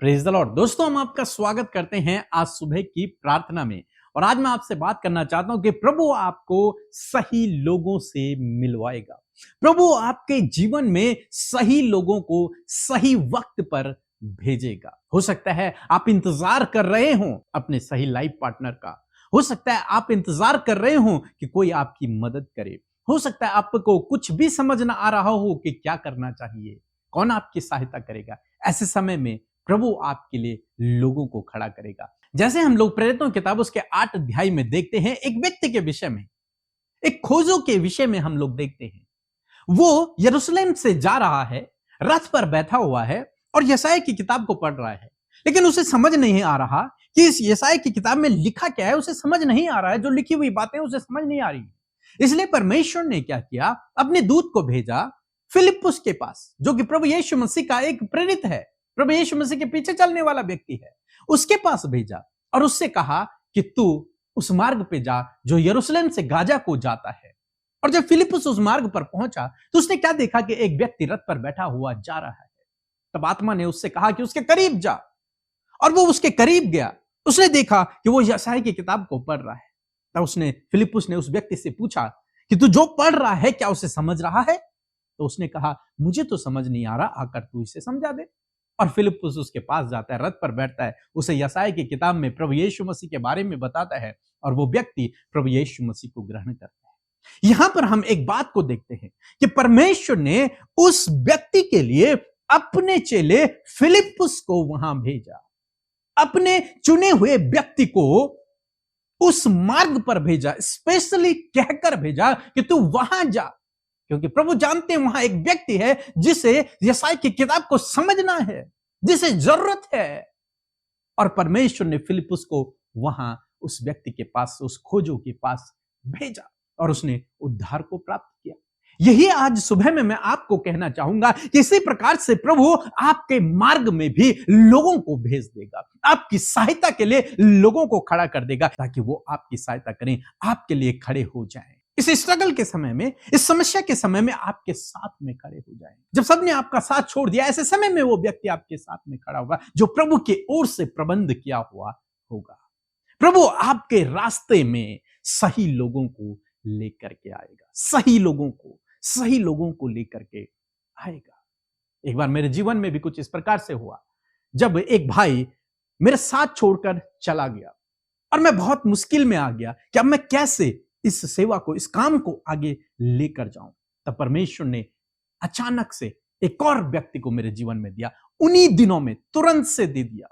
Praise the Lord. दोस्तों, हम आपका स्वागत करते हैं आज सुबह की प्रार्थना में। और आज मैं आपसे बात करना चाहता हूं कि प्रभु आपको सही लोगों से मिलवाएगा। प्रभु आपके जीवन में सही लोगों को सही वक्त पर भेजेगा। हो सकता है आप इंतजार कर रहे हो अपने सही लाइफ पार्टनर का। हो सकता है आप इंतजार कर रहे हो कि कोई आपकी मदद करे। हो सकता है आपको कुछ भी समझ ना आ रहा हो कि क्या करना चाहिए, कौन आपकी सहायता करेगा। ऐसे समय में प्रभु आपके लिए लोगों को खड़ा करेगा। जैसे हम लोग प्रेरितों की किताब उसके 8 अध्याय में देखते हैं, एक व्यक्ति के विषय में, एक खोजों के विषय में हम लोग देखते हैं। वो यरूशलेम से जा रहा है, रथ पर बैठा हुआ है और यशायाह की किताब को पढ़ रहा है, लेकिन उसे समझ नहीं आ रहा कि इस यशायाह की किताब में लिखा क्या है। उसे समझ नहीं आ रहा है, जो लिखी हुई बातें उसे समझ नहीं आ रही। इसलिए परमेश्वर ने क्या किया, अपने दूत को भेजा फिलिप्पुस के पास, जो कि प्रभु यीशु मसीह का एक प्रेरित है, प्रभु यीशु मसीह के पीछे चलने वाला व्यक्ति है। उसके पास भेजा और उससे कहा कि तू उस मार्ग पे जा जो यरूशलेम से गाजा को जाता है। और जब फिलिप्पुस उस मार्ग पर पहुंचा तो उसने क्या देखा कि एक व्यक्ति रथ पर बैठा हुआ जा रहा है। तब आत्मा ने उससे कहा कि उसके करीब जा, और वो उसके करीब गया। उसने देखा कि वो यशायाह की किताब को पढ़ रहा है। तब फिलिप्पुस ने उस व्यक्ति से पूछा कि तू जो पढ़ रहा है क्या उसे समझ रहा है? तो उसने कहा, मुझे तो समझ नहीं आ रहा, आकर तू इसे समझा दे। और फिलिप्पुस उसके पास जाता है, रथ पर बैठता है, उसे यशायाह की किताब में प्रभु यीशु मसीह के बारे में बताता है और वो व्यक्ति प्रभु यीशु मसीह को ग्रहण करता है। यहां पर हम एक बात को देखते हैं कि परमेश्वर ने उस व्यक्ति के लिए अपने चेले फिलिप्पुस को वहां भेजा, अपने चुने हुए व्यक्ति को उस मार्ग पर भेजा, स्पेशली कहकर भेजा कि तू वहां जा, क्योंकि प्रभु जानते हैं वहां एक व्यक्ति है जिसे यशायाह की किताब को समझना है, जिसे जरूरत है। और परमेश्वर ने फिलिप्पुस को वहां उस व्यक्ति के पास, उस खोजों के पास भेजा और उसने उद्धार को प्राप्त किया। यही आज सुबह में मैं आपको कहना चाहूंगा कि इसी प्रकार से प्रभु आपके मार्ग में भी लोगों को भेज देगा, आपकी सहायता के लिए लोगों को खड़ा कर देगा, ताकि वो आपकी सहायता करें, आपके लिए खड़े हो जाएं। इस स्ट्रगल के समय में, इस समस्या के समय में आपके साथ में खड़े हो जाएं। जब सबने आपका साथ छोड़ दिया, ऐसे समय में वो व्यक्ति आपके साथ में खड़ा होगा जो प्रभु की ओर से प्रबंध किया हुआ होगा। प्रभु आपके रास्ते में सही लोगों को लेकर के आएगा, सही लोगों को लेकर के आएगा। एक बार मेरे जीवन में भी कुछ इस प्रकार से हुआ, जब एक भाई मेरे साथ छोड़कर चला गया और मैं बहुत मुश्किल में आ गया कि अब मैं कैसे इस सेवा को, इस काम को आगे लेकर जाऊं। तब परमेश्वर ने अचानक से एक और व्यक्ति को मेरे जीवन में दिया, उन्हीं दिनों में तुरंत से दे दिया।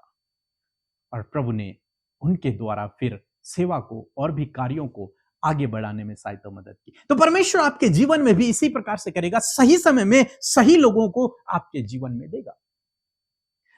और प्रभु ने उनके द्वारा फिर सेवा को और भी कार्यों को आगे बढ़ाने में सहायता मदद की। तो परमेश्वर आपके जीवन में भी इसी प्रकार से करेगा, सही समय में सही लोगों को आपके जीवन में देगा।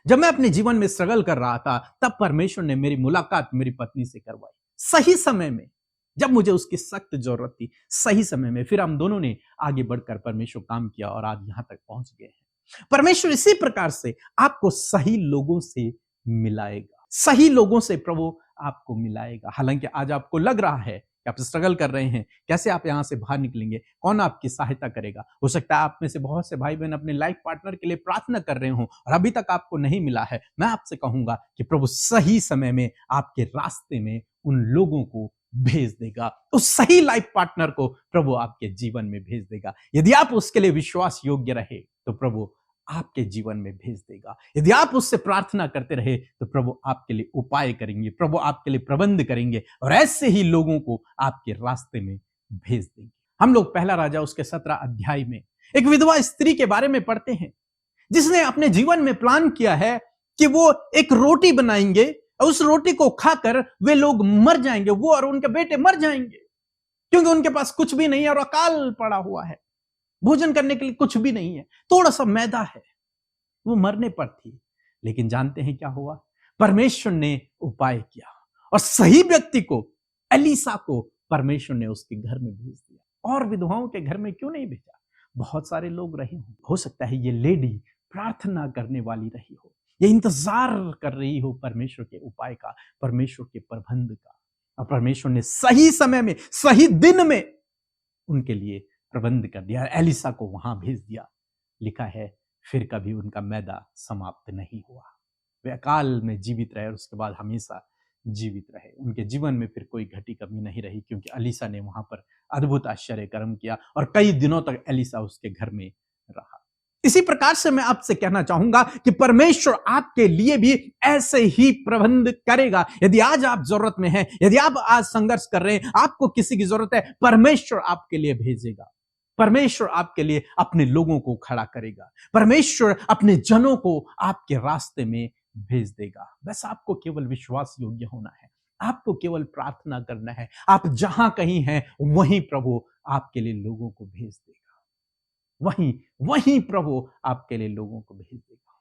जब मैं अपने जीवन में स्ट्रगल कर रहा था, तब परमेश्वर ने मेरी मुलाकात मेरी पत्नी से करवाई, सही समय में, जब मुझे उसकी सख्त जरूरत थी। सही समय में फिर हम दोनों ने आगे बढ़कर परमेश्वर काम किया और आज यहां तक पहुंच गए हैं। परमेश्वर इसी प्रकार से आपको सही लोगों से मिलाएगा, सही लोगों से प्रभु आपको मिलाएगा। हालांकि आज आपको लग रहा है कि आप स्ट्रगल कर रहे हैं, कैसे आप यहां से बाहर निकलेंगे, कौन आपकी सहायता करेगा। हो सकता है आप में से बहुत से भाई बहन अपने लाइफ पार्टनर के लिए प्रार्थना कर रहे हो और अभी तक आपको नहीं मिला है। मैं आपसे कहूंगा कि प्रभु सही समय में आपके रास्ते में उन लोगों को भेज देगा, उस सही लाइफ पार्टनर को प्रभु आपके जीवन में भेज देगा। यदि आप उसके लिए विश्वास योग्य रहे तो प्रभु आपके जीवन में भेज देगा। यदि आप उससे प्रार्थना करते रहे तो प्रभु आपके लिए उपाय करेंगे, प्रभु आपके लिए प्रबंध करेंगे और ऐसे ही लोगों को आपके रास्ते में भेज देंगे। हम लोग पहला राजा उसके 17 अध्याय में एक विधवा स्त्री के बारे में पढ़ते हैं, जिसने अपने जीवन में प्लान किया है कि वो एक रोटी बनाएंगे और उस रोटी को खाकर वे लोग मर जाएंगे, वो और उनके बेटे मर जाएंगे, क्योंकि उनके पास कुछ भी नहीं है और अकाल पड़ा हुआ है, भोजन करने के लिए कुछ भी नहीं है, थोड़ा सा मैदा है। वो मरने पर थी, लेकिन जानते हैं क्या हुआ? परमेश्वर ने उपाय किया और सही व्यक्ति को, एलीसा को परमेश्वर ने उसके घर में भेज दिया। और विधवाओं के घर में क्यों नहीं भेजा? बहुत सारे लोग रहे हो सकता है ये लेडी प्रार्थना करने वाली रही हो, ये इंतजार कर रही हो परमेश्वर के उपाय का, परमेश्वर के प्रबंध का, और परमेश्वर ने सही समय में, सही दिन में उनके लिए प्रबंध कर दिया, एलिसा को वहां भेज दिया। लिखा है फिर कभी उनका मैदा समाप्त नहीं हुआ। वे अकाल में जीवित रहे और उसके बाद हमेशा जीवित रहे। उनके जीवन में फिर कोई घटी कमी नहीं रही, क्योंकि एलीशा ने वहां पर अद्भुत आश्चर्य कर्म किया और कई दिनों तक एलीशा उसके घर में रहा। इसी प्रकार से मैं आपसे कहना चाहूंगा कि परमेश्वर आपके लिए भी ऐसे ही प्रबंध करेगा। यदि आज आप जरूरत में हैं, यदि आप आज संघर्ष कर रहे हैं, आपको किसी की जरूरत है, परमेश्वर आपके लिए भेजेगा। परमेश्वर आपके लिए अपने लोगों को खड़ा करेगा। परमेश्वर अपने जनों को आपके रास्ते में भेज देगा। बस आपको केवल विश्वास योग्य होना है, आपको केवल प्रार्थना करना है। आप जहां कहीं हैं वहीं प्रभु आपके लिए लोगों को भेज देगा। वहीं प्रभु आपके लिए लोगों को भेज देगा।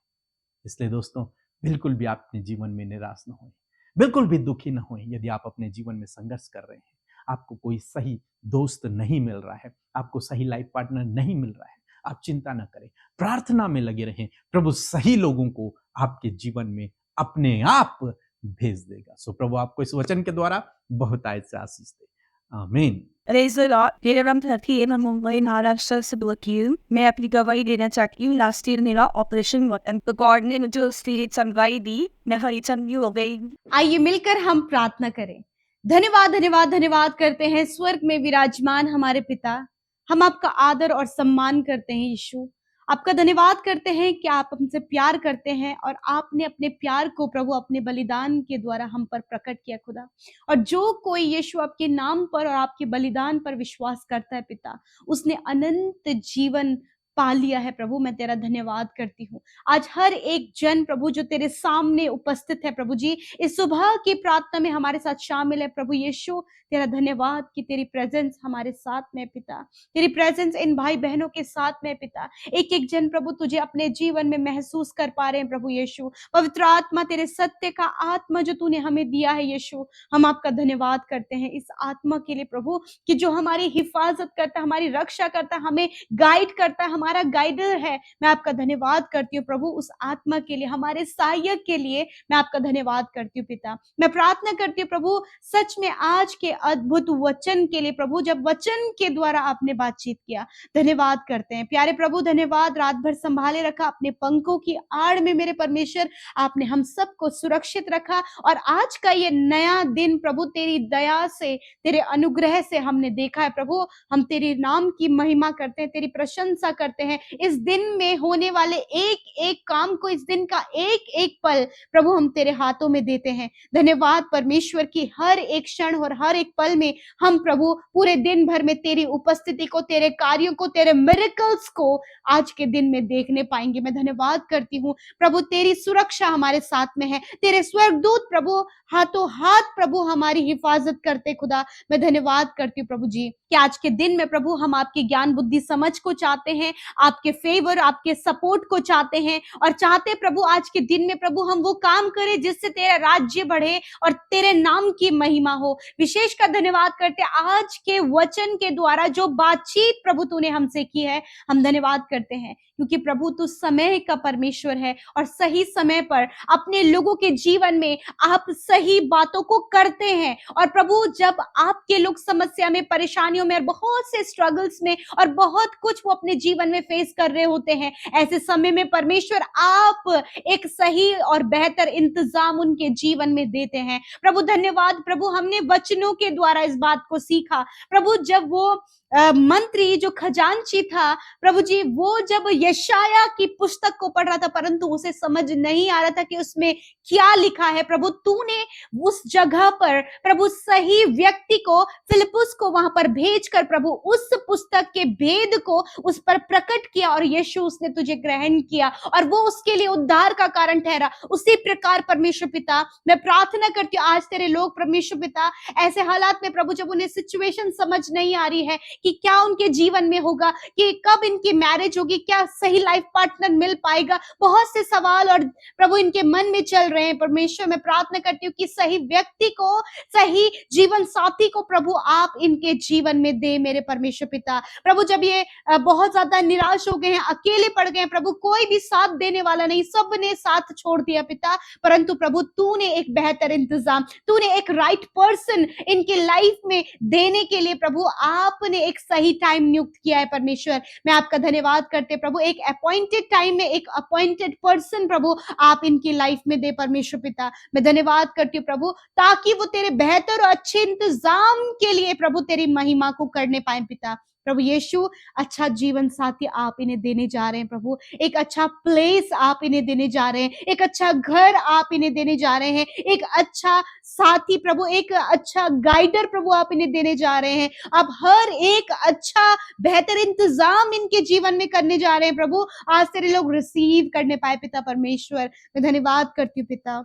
इसलिए दोस्तों, बिल्कुल भी आप अपने जीवन में निराश न हों, बिल्कुल भी दुखी न हों। यदि आप अपने जीवन में संघर्ष कर रहे हैं, आपको कोई सही दोस्त नहीं मिल रहा है, आपको सही लाइफ पार्टनर नहीं मिल रहा है, आप चिंता न करें, प्रार्थना में लगे रहें। प्रभु सही लोगों को आपके जीवन में अपने आप भेज देगा। सो प्रभु आपको इस वचन के द्वारा बहुत आयत से आशीष दे। आमीन। Praise the Lord. मेरा नाम धरती है, मैं मुंबई महाराष्ट्र से बोलती हूँ। मैं अपनी गवाही देना चाहती हूँ। लास्ट ईयर मेरा ऑपरेशन हुआ था, तो गॉड ने मुझे स्पिरिट गवाही दी, मैं हरी चंगी हो गई। आइए मिलकर हम प्रार्थना करें। धन्यवाद धन्यवाद धन्यवाद करते हैं स्वर्ग में विराजमान हमारे पिता। हम आपका आदर और सम्मान करते हैं यीशु। आपका धन्यवाद करते हैं कि आप हमसे प्यार करते हैं और आपने अपने प्यार को प्रभु अपने बलिदान के द्वारा हम पर प्रकट किया खुदा। और जो कोई यीशु आपके नाम पर और आपके बलिदान पर विश्वास करता है पिता, उसने अनंत जीवन पा लिया है। प्रभु मैं तेरा धन्यवाद करती हूँ। आज हर एक जन प्रभु जो तेरे सामने उपस्थित है प्रभु जी, इस सुबह की प्रार्थना में हमारे साथ शामिल है प्रभु यीशु। तेरा धन्यवाद कि तेरी प्रेजेंस हमारे साथ में पिता, तेरी प्रेजेंस इन भाई बहनों के साथ में पिता। एक एक जन प्रभु तुझे अपने जीवन में महसूस कर पा रहे हैं प्रभु यीशु। पवित्र आत्मा, तेरे सत्य का आत्मा जो तूने हमें दिया है यीशु, हम आपका धन्यवाद करते हैं इस आत्मा के लिए प्रभु, कि जो हमारी हिफाजत करता है, हमारी रक्षा करता है, हमें गाइड करता है, हमारा गाइडर है। मैं आपका धन्यवाद करती हूँ प्रभु उस आत्मा के लिए, हमारे सहायक के लिए मैं आपका धन्यवाद करती हूँ पिता। मैं प्रार्थना करती हूँ प्रभु सच में आज के अद्भुत वचन के लिए प्रभु, जब वचन के द्वारा आपने बातचीत किया, धन्यवाद करते हैं प्यारे प्रभु। धन्यवाद, रात भर संभाले रखा अपने पंखों की आड़ में मेरे परमेश्वर, आपने हम सबको सुरक्षित रखा। और आज का ये नया दिन प्रभु तेरी दया से, तेरे अनुग्रह से हमने देखा है प्रभु। हम तेरे नाम की महिमा करते हैं, तेरी प्रशंसा करते हैं। इस दिन में होने वाले एक एक काम को, इस दिन का एक एक पल प्रभु हम तेरे हाथों में देते हैं। धन्यवाद परमेश्वर की हर एक क्षण और हर एक पल में हम प्रभु पूरे दिन भर में तेरी उपस्थिति को, तेरे कार्यों को, तेरे मिरेकल्स को आज के दिन में देखने पाएंगे। मैं धन्यवाद करती हूँ प्रभु, तेरी सुरक्षा हमारे साथ में है। तेरे स्वर्गदूत प्रभु हाथों हाथ प्रभु हमारी हिफाजत करते खुदा। मैं धन्यवाद करती हूँ प्रभु जी कि आज के दिन में प्रभु हम आपकी ज्ञान बुद्धि समझ को चाहते हैं, आपके फेवर, आपके सपोर्ट को चाहते हैं, और चाहते प्रभु आज के दिन में प्रभु हम वो काम करें जिससे तेरा राज्य बढ़े और तेरे नाम की महिमा हो। विशेष कर धन्यवाद करते आज के वचन के द्वारा जो बातचीत प्रभु तूने हमसे की है, हम धन्यवाद करते हैं क्योंकि प्रभु तू समय का परमेश्वर है और सही समय पर अपने लोगों के जीवन में आप सही बातों को करते हैं। और प्रभु जब आपके लोग समस्या में, परेशानियों में और बहुत से स्ट्रगल्स में और बहुत कुछ वो अपने जीवन में फेस कर रहे होते हैं, ऐसे समय में परमेश्वर आप एक सही और बेहतर इंतजाम उनके जीवन में देते हैं। प्रभु धन्यवाद प्रभु, हमने वचनों के द्वारा इस बात को सीखा प्रभु। जब वो मंत्री जो खजांची था प्रभु जी, वो जब यशाया की पुस्तक को पढ़ रहा था परंतु उसे समझ नहीं आ रहा था कि उसमें क्या लिखा है, प्रभु तूने उस जगह पर प्रभु सही व्यक्ति को, फिलिपुस को वहां पर भेजकर प्रभु उस पुस्तक के भेद को उस पर प्रकट किया और यीशु उसने तुझे ग्रहण किया और वो उसके लिए उद्धार का कारण ठहरा। उसी प्रकार परमेश्वर पिता मैं प्रार्थना करती हूँ आज तेरे लोग परमेश्वर पिता ऐसे हालात में प्रभु जब उन्हें सिचुएशन समझ नहीं आ रही है कि क्या उनके जीवन में होगा, कि कब इनकी मैरिज होगी, क्या सही लाइफ पार्टनर मिल पाएगा, बहुत से सवाल और प्रभु इनके मन में चल रहे हैं। परमेश्वर मैं प्रार्थना करती हूँ कि सही व्यक्ति को, सही जीवन साथी को प्रभु आप इनके जीवन में दे मेरे परमेश्वर पिता। प्रभु जब ये बहुत ज्यादा निराश हो गए हैं, अकेले पड़ गए हैं प्रभु, कोई भी साथ देने वाला नहीं, सब ने साथ छोड़ दिया पिता, परंतु प्रभु तूने एक बेहतर इंतजाम, तूने एक राइट पर्सन इनके लाइफ में देने के लिए प्रभु आपने एक सही टाइम नियुक्त किया है परमेश्वर। मैं आपका धन्यवाद करते प्रभु, एक अपॉइंटेड टाइम में एक अपॉइंटेड पर्सन प्रभु आप इनकी लाइफ में दे परमेश्वर पिता। मैं धन्यवाद करती हूँ प्रभु, ताकि वो तेरे बेहतर और अच्छे इंतजाम के लिए प्रभु तेरी महिमा को करने पाए पिता। प्रभु यीशु, अच्छा जीवन साथी आप इन्हें देने जा रहे हैं प्रभु, एक अच्छा प्लेस आप इन्हें देने जा रहे हैं, एक अच्छा घर आप इन्हें देने जा रहे हैं, एक अच्छा साथी प्रभु, एक अच्छा गाइडर प्रभु आप इन्हें देने जा रहे हैं। आप हर एक अच्छा बेहतर इंतजाम इनके जीवन में करने जा रहे हैं प्रभु। आज तेरे लोग रिसीव करने पाए पिता परमेश्वर। मैं धन्यवाद करती हूँ पिता।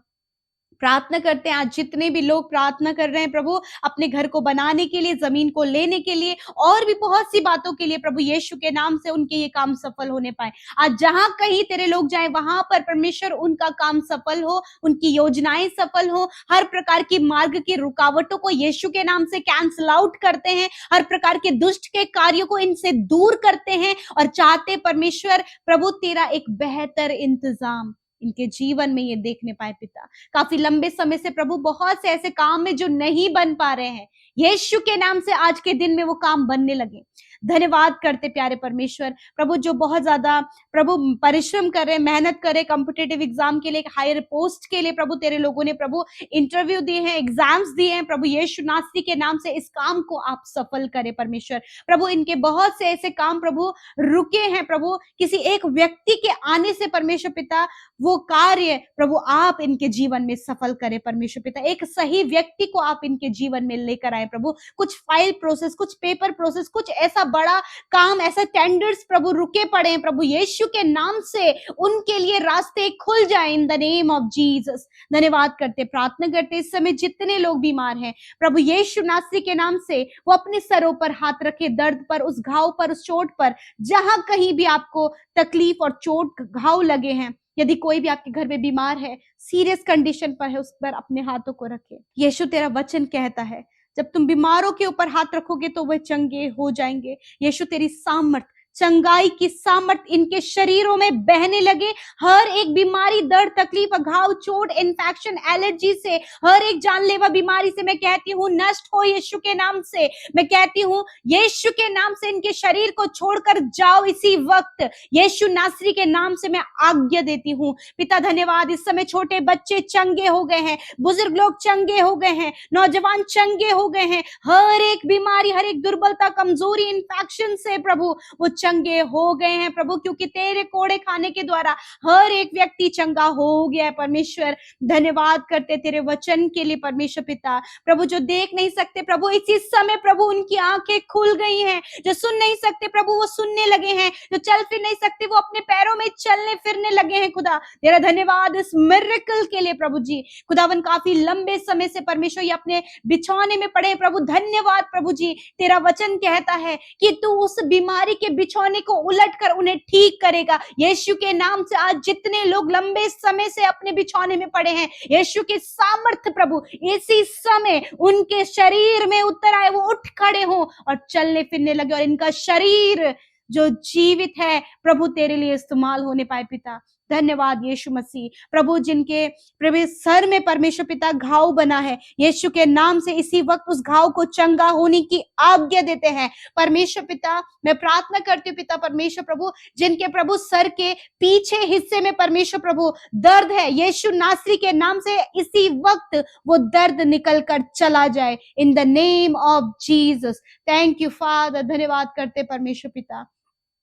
प्रार्थना करते हैं, आज जितने भी लोग प्रार्थना कर रहे हैं प्रभु अपने घर को बनाने के लिए, जमीन को लेने के लिए और भी बहुत सी बातों के लिए, प्रभु यीशु के नाम से उनके ये काम सफल होने पाए। आज जहां कहीं तेरे लोग जाए वहां पर परमेश्वर उनका काम सफल हो, उनकी योजनाएं सफल हो। हर प्रकार की मार्ग की रुकावटों को यीशु के नाम से कैंसल आउट करते हैं, हर प्रकार के दुष्ट के कार्यों को इनसे दूर करते हैं और चाहते परमेश्वर प्रभु तेरा एक बेहतर इंतजाम इनके जीवन में ये देखने पाए पिता। काफी लंबे समय से प्रभु बहुत से ऐसे काम है जो नहीं बन पा रहे हैं, यीशु के नाम से आज के दिन में वो काम बनने लगे। धन्यवाद करते प्यारे परमेश्वर प्रभु, जो बहुत ज्यादा प्रभु परिश्रम कर रहे हैं, मेहनत कर रहे हैं कॉम्पिटिटिव एग्जाम के लिए, हायर पोस्ट के लिए प्रभु तेरे लोगों ने प्रभु इंटरव्यू दिए हैं, एग्जाम्स दिए हैं प्रभु यीशु नासरी के नाम से इस काम को आप सफल करें परमेश्वर। प्रभु इनके बहुत से ऐसे काम प्रभु रुके हैं प्रभु, किसी एक व्यक्ति के आने से परमेश्वर पिता वो कार्य प्रभु आप इनके जीवन में सफल करें परमेश्वर पिता। एक सही व्यक्ति को आप इनके जीवन में लेकर आए प्रभु। कुछ फाइल प्रोसेस, कुछ पेपर प्रोसेस, कुछ ऐसा बड़ा काम, ऐसा टेंडर्स प्रभु रुके पड़े हैं प्रभु यीशु के नाम से उनके लिए रास्ते खुल जाए in the name of Jesus. धन्यवाद करते, प्रार्थना करते इस समय जितने लोग बीमार हैं प्रभु यीशु नासरी के नाम से वो अपने सरों पर हाथ रखे, दर्द पर, उस घाव पर, उस चोट पर, जहां कहीं भी आपको तकलीफ और चोट घाव लगे हैं, यदि कोई भी आपके घर में बीमार है, सीरियस कंडीशन पर है, उस पर अपने हाथों को रखे। यीशु तेरा वचन कहता है जब तुम बीमारों के ऊपर हाथ रखोगे तो वे चंगे हो जाएंगे। यीशु तेरी सामर्थ, चंगाई की सामर्थ इनके शरीरों में बहने लगे। हर एक बीमारी, दर्द, तकलीफ, घाव, चोट, इन्फेक्शन, एलर्जी से, हर एक जानलेवा बीमारी से मैं कहती हूँ नष्ट हो यीशु के नाम से। मैं कहती हूँ यीशु के नाम से इनके शरीर को छोड़कर जाओ इसी वक्त। यीशु नासरी के नाम से मैं आज्ञा देती हूँ पिता। धन्यवाद, इस समय छोटे बच्चे चंगे हो गए हैं, बुजुर्ग लोग चंगे हो गए हैं, नौजवान चंगे हो गए हैं। हर एक बीमारी, हर एक दुर्बलता, कमजोरी, इन्फेक्शन से प्रभु वो चंगे हो गए हैं प्रभु, क्योंकि तेरे कोड़े खाने के द्वारा हर एक व्यक्ति चंगा हो गया है परमेश्वर। धन्यवाद करते तेरे वचन के लिए परमेश्वर पिता। प्रभु जो देख नहीं सकते प्रभु इसी समय प्रभु उनकी आंखें खुल गई हैं, जो सुन नहीं सकते प्रभु वो सुनने लगे हैं, जो चल फिर नहीं सकते वो अपने पैरों में चलने फिरने लगे हैं। खुदा तेरा धन्यवाद इस मिरेकल के लिए प्रभु जी। खुदावन काफी लंबे समय से परमेश्वर ये अपने बिछौने में पड़े हैं प्रभु। धन्यवाद प्रभु जी, तेरा वचन कहता है कि तू उस बीमारी के बिछौने को उलट कर उन्हें ठीक करेगा। यीशु के नाम से आज जितने लोग लंबे समय से अपने बिछौने में पड़े हैं, यीशु के सामर्थ प्रभु इसी समय उनके शरीर में उतर आए, वो उठ खड़े हों और चलने फिरने लगे और इनका शरीर जो जीवित है प्रभु तेरे लिए इस्तेमाल होने पाए पिता। धन्यवाद यीशु मसीह। प्रभु जिनके प्रभु सर में परमेश्वर पिता घाव बना है, यीशु के नाम से इसी वक्त उस घाव को चंगा होने की आज्ञा देते हैं परमेश्वर पिता। मैं प्रार्थना करती हूँ पिता परमेश्वर प्रभु, जिनके प्रभु सर के पीछे हिस्से में परमेश्वर प्रभु दर्द है, यीशु नासरी के नाम से इसी वक्त वो दर्द निकल कर चला जाए in the name of Jesus. Thank you father. धन्यवाद करते परमेश्वर पिता,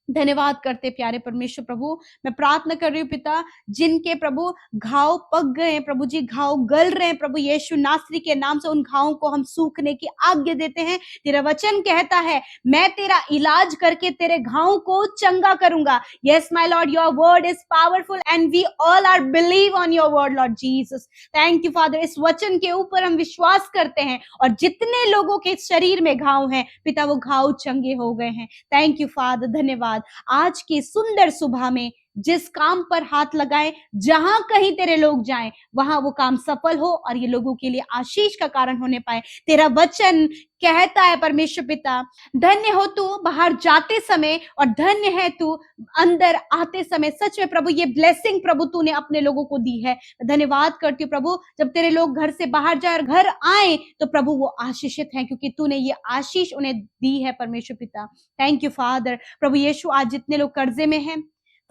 धन्यवाद करते प्यारे परमेश्वर प्रभु। मैं प्रार्थना कर रही हूँ पिता, जिनके प्रभु घाव पक गए हैं प्रभु जी, घाव गल रहे हैं प्रभु, यीशु नासरी के नाम से उन घावों को हम सूखने की आज्ञा देते हैं। तेरा वचन कहता है मैं तेरा इलाज करके तेरे घावों को चंगा करूंगा। Yes my lord, your word is powerful and we all are believe on your word lord Jesus. Thank you father, इस वचन के ऊपर हम विश्वास करते हैं और जितने लोगों के शरीर में घाव हैं पिता वो घाव चंगे हो गए हैं। थैंक यू फादर, धन्यवाद। आज की सुंदर सुबह में जिस काम पर हाथ लगाएं, जहां कहीं तेरे लोग जाएं, वहां वो काम सफल हो और ये लोगों के लिए आशीष का कारण होने पाए। तेरा वचन कहता है परमेश्वर पिता, धन्य हो तू बाहर जाते समय और धन्य है तू अंदर आते समय। सच में प्रभु ये ब्लेसिंग प्रभु तूने अपने लोगों को दी है। धन्यवाद करती हूँ प्रभु, जब तेरे लोग घर से बाहर जाए और घर आए तो प्रभु वो आशीषित हैं, क्योंकि तूने ये आशीष उन्हें दी है परमेश्वर पिता। Thank you father. प्रभु यीशु, आज जितने लोग कर्जे में हैं,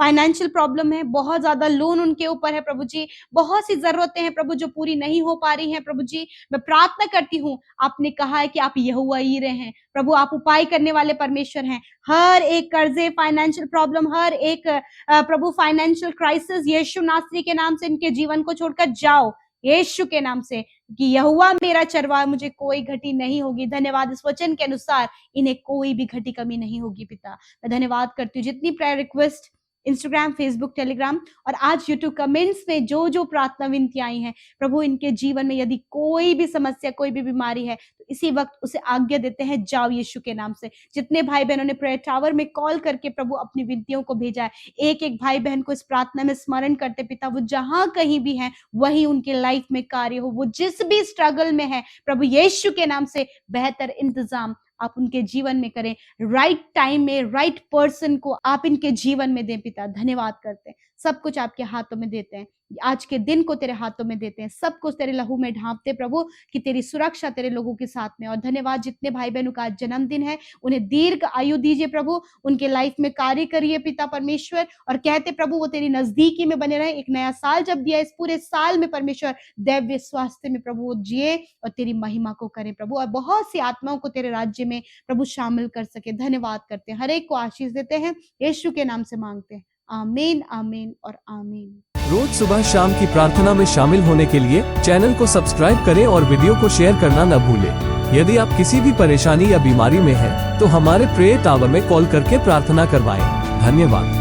फाइनेंशियल प्रॉब्लम है, बहुत ज्यादा लोन उनके ऊपर है प्रभु जी, बहुत सी जरूरतें हैं प्रभु जो पूरी नहीं हो पा रही हैं प्रभु जी, मैं प्रार्थना करती हूँ, आपने कहा है कि आप यहोवा यीरे हैं प्रभु, आप उपाय करने वाले परमेश्वर हैं। हर एक कर्जे, फाइनेंशियल प्रॉब्लम, हर एक प्रभु फाइनेंशियल क्राइसिस यीशु नासरी के नाम से इनके जीवन को छोड़कर जाओ यीशु के नाम से, कि यहोवा मेरा चरवाहा, मुझे कोई घटी नहीं होगी। धन्यवाद, इस वचन के अनुसार इन्हें कोई भी घटी कमी नहीं होगी पिता। मैं धन्यवाद करती हूँ जितनी prayer request Instagram, Facebook, Telegram और आज यूट्यूब कमेंट्स में जो जो प्रार्थना विनती आई हैं प्रभु, इनके जीवन में यदि कोई भी समस्या, कोई भी बीमारी है तो इसी वक्त उसे आज्ञा देते हैं, जाओ यीशु के नाम से। जितने भाई बहनों ने प्रेयर टावर में कॉल करके प्रभु अपनी विनतियों को भेजा है, एक एक भाई बहन को इस प्रार्थना में स्मरण करते पिता, वो जहां कहीं भी हैं वही उनके लाइफ में कार्य हो, वो जिस भी स्ट्रगल में है प्रभु यीशु के नाम से बेहतर इंतजाम आप उनके जीवन में करें, राइट टाइम में राइट पर्सन को आप इनके जीवन में दें पिता। धन्यवाद करते हैं, सब कुछ आपके हाथों में देते हैं, आज के दिन को तेरे हाथों में देते हैं, सब कुछ तेरे लहू में ढांपते प्रभु, कि तेरी सुरक्षा तेरे लोगों के साथ में। और धन्यवाद, जितने भाई बहनों का आज जन्मदिन है उन्हें दीर्घ आयु दीजिए प्रभु, उनके लाइफ में कार्य करिए पिता परमेश्वर, और कहते प्रभु वो तेरी नजदीकी में बने रहे। एक नया साल जब दिया, इस पूरे साल में परमेश्वर दैव्य स्वास्थ्य में प्रभु वो जिए और तेरी महिमा को करें प्रभु, और बहुत सी आत्माओं को तेरे राज्य में प्रभु शामिल कर सके। धन्यवाद करते हैं, हर एक को आशीष देते हैं, यीशु के नाम से मांगते हैं, आमीन आमीन और आमीन। रोज सुबह शाम की प्रार्थना में शामिल होने के लिए चैनल को सब्सक्राइब करें और वीडियो को शेयर करना न भूलें। यदि आप किसी भी परेशानी या बीमारी में हैं, तो हमारे प्रेयर टावर में कॉल करके प्रार्थना करवाएं। धन्यवाद।